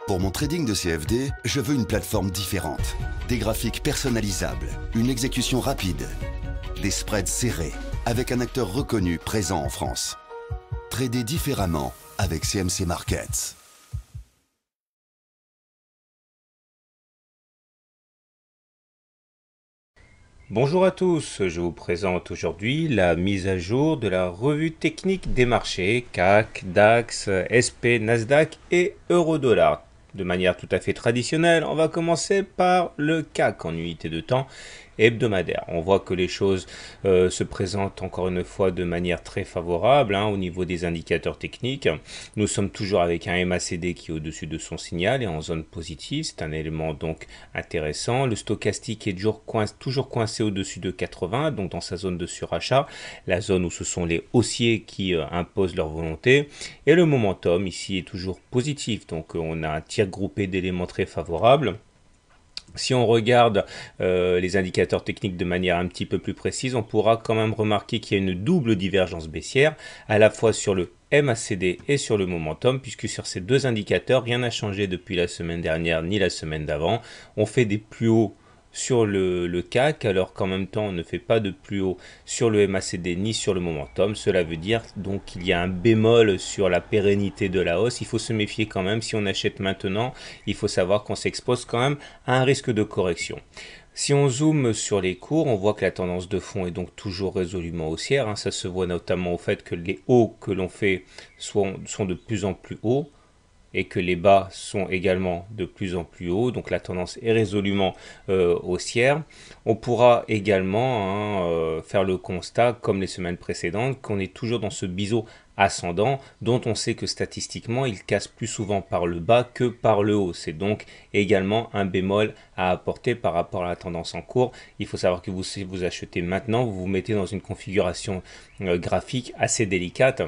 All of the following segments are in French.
Pour mon trading de CFD, je veux une plateforme différente. Des graphiques personnalisables, une exécution rapide, des spreads serrés, avec un acteur reconnu présent en France. Trader différemment avec CMC Markets. Bonjour à tous, je vous présente aujourd'hui la mise à jour de la revue technique des marchés CAC, DAX, SP, Nasdaq et Eurodollar. De manière tout à fait traditionnelle, on va commencer par le CAC en unité de temps hebdomadaire. On voit que les choses se présentent encore une fois de manière très favorable au niveau des indicateurs techniques. Nous sommes toujours avec un MACD qui est au-dessus de son signal et en zone positive. C'est un élément donc intéressant. Le stochastique est toujours coincé au-dessus de 80, donc dans sa zone de surachat, la zone où ce sont les haussiers qui imposent leur volonté. Et le momentum ici est toujours positif, donc on a un tir groupé d'éléments très favorables. Si on regarde les indicateurs techniques de manière un petit peu plus précise, on pourra quand même remarquer qu'il y a une double divergence baissière, à la fois sur le MACD et sur le momentum, puisque sur ces deux indicateurs, rien n'a changé depuis la semaine dernière ni la semaine d'avant. On fait des plus hauts sur le CAC, alors qu'en même temps on ne fait pas de plus haut sur le MACD ni sur le momentum. Cela veut dire donc qu'il y a un bémol sur la pérennité de la hausse. Il faut se méfier quand même. Si on achète maintenant, il faut savoir qu'on s'expose quand même à un risque de correction. Si on zoome sur les cours, on voit que la tendance de fond est donc toujours résolument haussière. Ça se voit notamment au fait que les hauts que l'on fait sont de plus en plus hauts et que les bas sont également de plus en plus hauts, donc la tendance est résolument haussière. On pourra également faire le constat, comme les semaines précédentes, qu'on est toujours dans ce biseau ascendant, dont on sait que statistiquement il casse plus souvent par le bas que par le haut. C'est donc également un bémol à apporter par rapport à la tendance en cours. Il faut savoir que si vous achetez maintenant, vous vous mettez dans une configuration graphique assez délicate.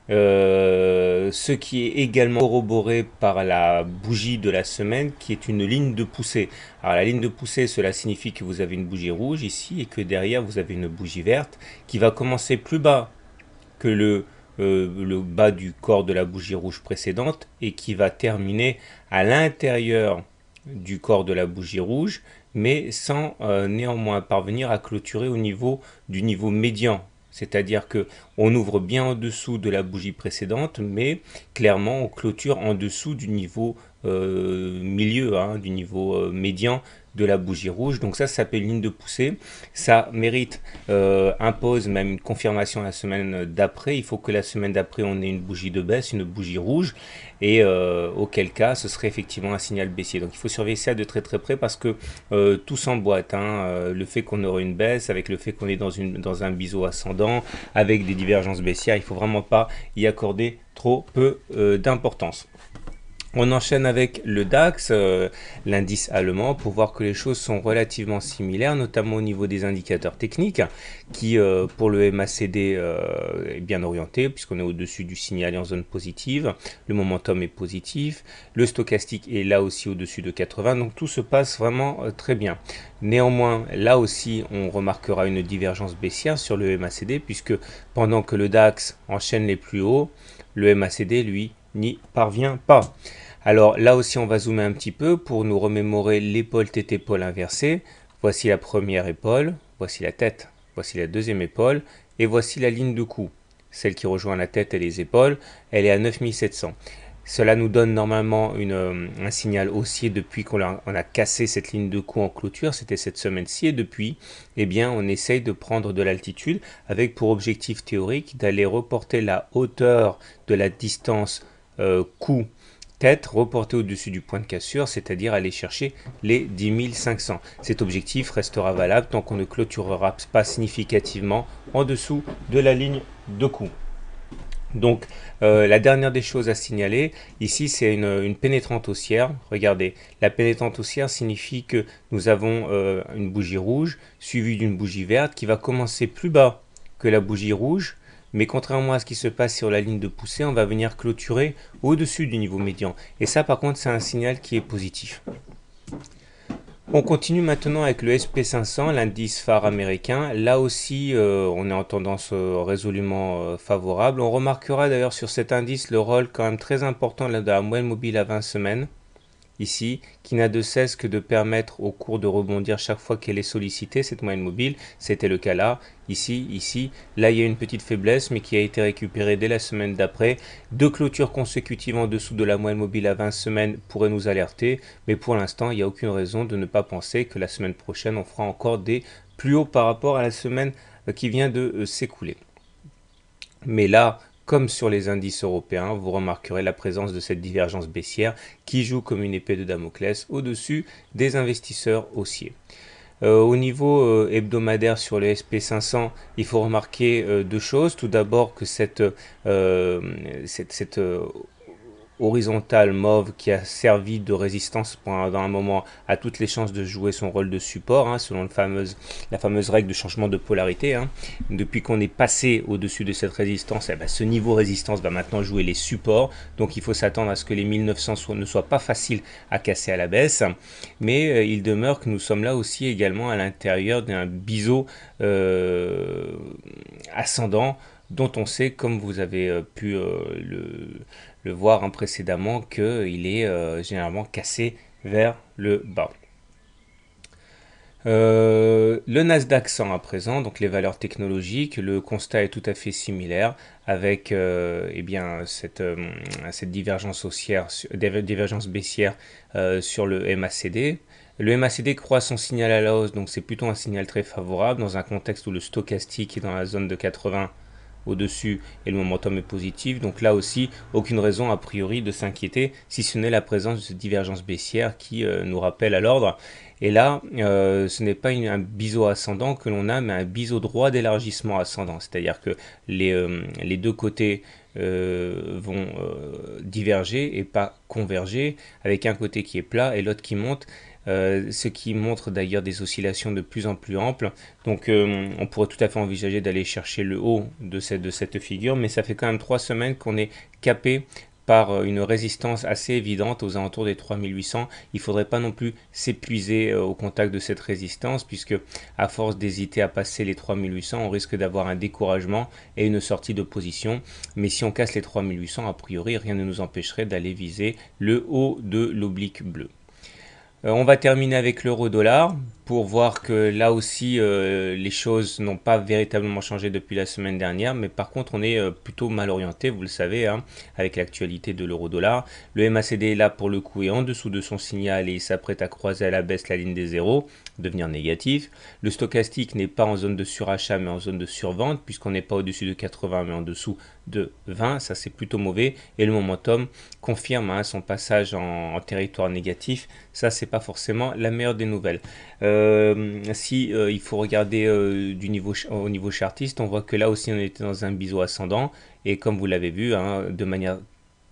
Ce qui est également corroboré par la bougie de la semaine qui est une ligne de poussée. Alors la ligne de poussée, cela signifie que vous avez une bougie rouge ici et que derrière vous avez une bougie verte qui va commencer plus bas que le bas du corps de la bougie rouge précédente et qui va terminer à l'intérieur du corps de la bougie rouge, mais sans néanmoins parvenir à clôturer au niveau du niveau médian. C'est-à-dire que on ouvre bien en dessous de la bougie précédente, mais clairement on clôture en dessous du niveau milieu, du niveau médian de la bougie rouge. Donc ça s'appelle ligne de poussée. Ça mérite, impose même une confirmation la semaine d'après. Il faut que la semaine d'après on ait une bougie de baisse, une bougie rouge, et auquel cas ce serait effectivement un signal baissier. Donc il faut surveiller ça de très très près parce que tout s'emboîte. Le fait qu'on aurait une baisse, avec le fait qu'on est dans un biseau ascendant, avec des divergences baissières, il ne faut vraiment pas y accorder trop peu d'importance. On enchaîne avec le DAX, l'indice allemand, pour voir que les choses sont relativement similaires, notamment au niveau des indicateurs techniques, qui pour le MACD est bien orienté, puisqu'on est au-dessus du signal en zone positive, le momentum est positif, le stochastique est là aussi au-dessus de 80, donc tout se passe vraiment très bien. Néanmoins, là aussi, on remarquera une divergence baissière sur le MACD, puisque pendant que le DAX enchaîne les plus hauts, le MACD, lui, n'y parvient pas. Alors là aussi on va zoomer un petit peu pour nous remémorer l'épaule tête-épaule inversée. Voici la première épaule, voici la tête, voici la deuxième épaule et voici la ligne de cou. Celle qui rejoint la tête et les épaules, elle est à 9700. Cela nous donne normalement un signal haussier depuis qu'on a cassé cette ligne de cou en clôture, c'était cette semaine-ci, et depuis, eh bien, on essaye de prendre de l'altitude avec pour objectif théorique d'aller reporter la hauteur de la distance cou-tête reporté au-dessus du point de cassure, c'est-à-dire aller chercher les 10 500. Cet objectif restera valable tant qu'on ne clôturera pas significativement en dessous de la ligne de cou. Donc la dernière des choses à signaler ici, c'est une pénétrante haussière. Regardez, la pénétrante haussière signifie que nous avons une bougie rouge suivie d'une bougie verte qui va commencer plus bas que la bougie rouge, mais contrairement à ce qui se passe sur la ligne de poussée, on va venir clôturer au-dessus du niveau médian. Et ça, par contre, c'est un signal qui est positif. On continue maintenant avec le SP500, l'indice phare américain. Là aussi, on est en tendance résolument favorable. On remarquera d'ailleurs sur cet indice le rôle quand même très important de la moyenne mobile à 20 semaines. ici, qui n'a de cesse que de permettre au cours de rebondir chaque fois qu'elle est sollicitée, cette moyenne mobile. C'était le cas là, ici. Là, il y a une petite faiblesse, mais qui a été récupérée dès la semaine d'après. Deux clôtures consécutives en dessous de la moyenne mobile à 20 semaines pourraient nous alerter, mais pour l'instant, il n'y a aucune raison de ne pas penser que la semaine prochaine, on fera encore des plus hauts par rapport à la semaine qui vient de s'écouler. Mais là, comme sur les indices européens, vous remarquerez la présence de cette divergence baissière qui joue comme une épée de Damoclès au-dessus des investisseurs haussiers. Au niveau hebdomadaire sur le SP500, il faut remarquer deux choses. Tout d'abord que cette horizontale mauve qui a servi de résistance pendant un moment a toutes les chances de jouer son rôle de support, hein, selon la fameuse règle de changement de polarité. Hein. Depuis qu'on est passé au-dessus de cette résistance, eh ben, ce niveau résistance va maintenant jouer les supports. Donc il faut s'attendre à ce que les 1900 ne soient pas faciles à casser à la baisse. Mais il demeure que nous sommes là aussi également à l'intérieur d'un biseau ascendant dont on sait, comme vous avez pu le voir précédemment, qu'il est généralement cassé vers le bas. Le Nasdaq 100 à présent, donc les valeurs technologiques, le constat est tout à fait similaire avec eh bien, cette divergence haussière, divergence baissière sur le MACD. Le MACD croît son signal à la hausse, donc c'est plutôt un signal très favorable dans un contexte où le stochastique est dans la zone de 80 au-dessus et le momentum est positif. Donc là aussi, aucune raison a priori de s'inquiéter, si ce n'est la présence de cette divergence baissière qui nous rappelle à l'ordre. Et là, ce n'est pas un biseau ascendant que l'on a, mais un biseau droit d'élargissement ascendant. C'est-à-dire que les deux côtés vont diverger et pas converger, avec un côté qui est plat et l'autre qui monte. Ce qui montre d'ailleurs des oscillations de plus en plus amples. Donc on pourrait tout à fait envisager d'aller chercher le haut de cette figure, mais ça fait quand même 3 semaines qu'on est capé par une résistance assez évidente aux alentours des 3800. Il ne faudrait pas non plus s'épuiser au contact de cette résistance, puisque à force d'hésiter à passer les 3800, on risque d'avoir un découragement et une sortie de position. Mais si on casse les 3800, a priori, rien ne nous empêcherait d'aller viser le haut de l'oblique bleu. On va terminer avec l'euro-dollar pour voir que là aussi les choses n'ont pas véritablement changé depuis la semaine dernière, mais par contre on est plutôt mal orienté, vous le savez, hein, avec l'actualité de l'euro-dollar. Le MACD là pour le coup est en dessous de son signal et il s'apprête à croiser à la baisse la ligne des zéros, devenir négatif. Le stochastique n'est pas en zone de surachat mais en zone de survente, puisqu'on n'est pas au-dessus de 80 mais en dessous de 20, ça c'est plutôt mauvais. Et le momentum confirme hein, son passage en territoire négatif, ça c'est pas forcément la meilleure des nouvelles. Il faut regarder au niveau chartiste, on voit que là aussi on était dans un biseau ascendant et comme vous l'avez vu hein, de manière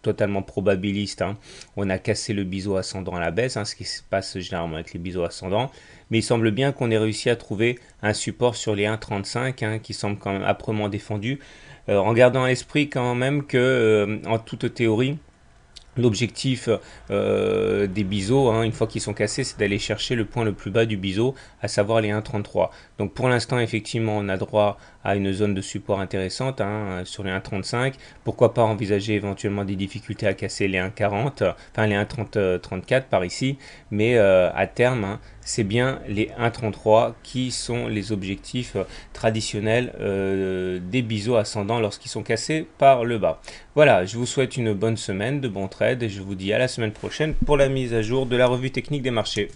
totalement probabiliste, hein, on a cassé le biseau ascendant à la baisse, hein, ce qui se passe généralement avec les biseaux ascendants, mais il semble bien qu'on ait réussi à trouver un support sur les 1,35 hein, qui semble quand même âprement défendu, en gardant à l'esprit quand même que en toute théorie, l'objectif des biseaux, hein, une fois qu'ils sont cassés, c'est d'aller chercher le point le plus bas du biseau, à savoir les 1,33. Donc pour l'instant, effectivement, on a droit à une zone de support intéressante hein, sur les 1,35. Pourquoi pas envisager éventuellement des difficultés à casser les 1,40, enfin les 1,34 par ici, mais à terme, hein, c'est bien les 1,33 qui sont les objectifs traditionnels des biseaux ascendants lorsqu'ils sont cassés par le bas. Voilà, je vous souhaite une bonne semaine, de bons trades et je vous dis à la semaine prochaine pour la mise à jour de la revue technique des marchés.